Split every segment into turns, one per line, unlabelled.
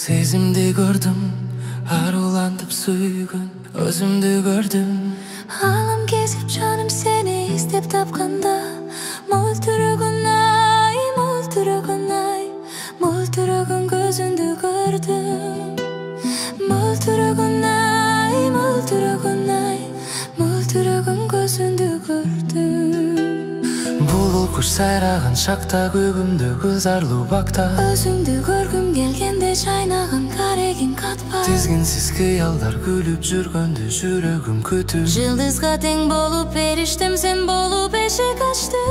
Сезимди көрдүм, арулантып сүйгөн өзүмдү көрдүм.
Алам кезип жаным сени издеп тапканда, мөлтүрөгөн ай, мөлтүрөгөн ай, мөлтүрөгөн көзүңдү көрдүм. Мөлтүрөгөн ай, мөлтүрөгөн ай, мөлтүрөгөн көзүңдү көрдүм.
Булбул куш сайраган шакта, көгүмдө кыз арлуу бакта,
Өзүңдү көргүм келгенде жайнаган карегин катпа.
тизгинсиз кыялдар күлүп жүргөндө жүрөгүм күтүп.
Жылдызга тең болуп периштем сен болуп эшик ачтың.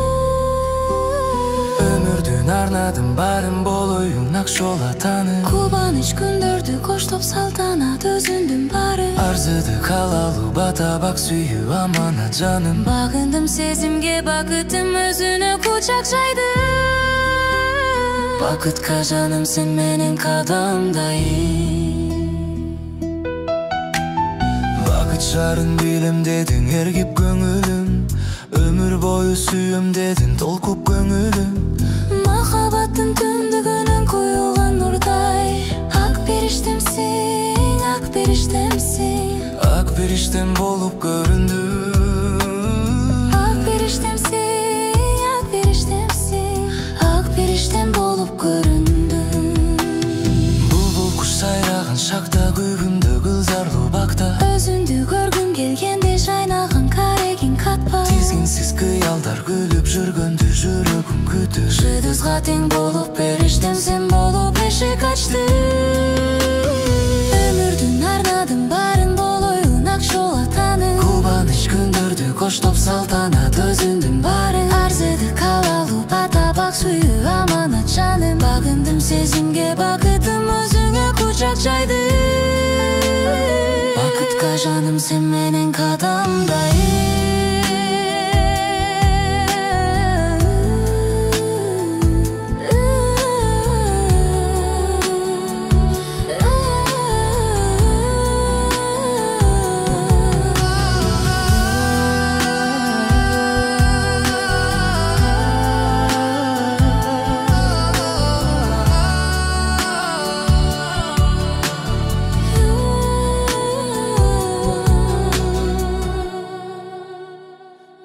Өмүрдүн арнадым, баарын болоюн акчолатаны.
Кубаныч күндөрдү коштоп салтанат өзүңдүн баары.
Арзыды калалуу бата бак сүйүү аманат жаным.
Багындым сезимге, бакытым өзүнө кучак жайды.
Бакытка жаным сен менен кадамдай. Бакыт жарын билем дедиң, эргип көңүлүм. Өмүр бою сүйөм дедиң, толкуп көңүлүм.
Махабаттын түндүгүнөн куюлган нурдай. Ак периштемсиң, ак периштемсиң.
Ак периштем болуп көрүндүм.
Ак периштемсиң, ак периштемсиң. Ак периштем болуп көрүндүм.
Булбул куш сайраган шакта, көгүмдө кыз арлуу бакта,
Өзүңдү көргүм келгенде жайнаган карегин катпа.
тизгинсиз кыялдар күлүп жүргөндө жүрөгүм күтүп.
Жылдызга тең болуп периштем сен болуп эшик ачтың. Өмүрдүн арнадым, баарын болоюн акчолатаны.
Кубаныч күндөрдү коштоп салтанат өзүңдүн баары.
Арзыды калалуу бата бак сүйүү аманат жаным. Багындым сезимге, бакытым өзүңө кучак жайды.
Бакытка
Жаным сен менен кадамдай.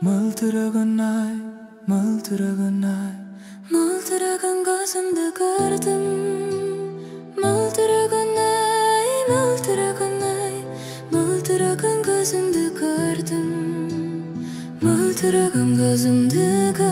Мөлтүрөгөн ай, мөлтүрөгөн ай,
Мөлтүрөгөн көзүңдү көрдүм. Мөлтүрөгөн ай, мөлтүрөгөн ай, мөлтүрөгөн көзүңдү көрдүм. Мөлтүрөгөн көзүңдү көрдүм.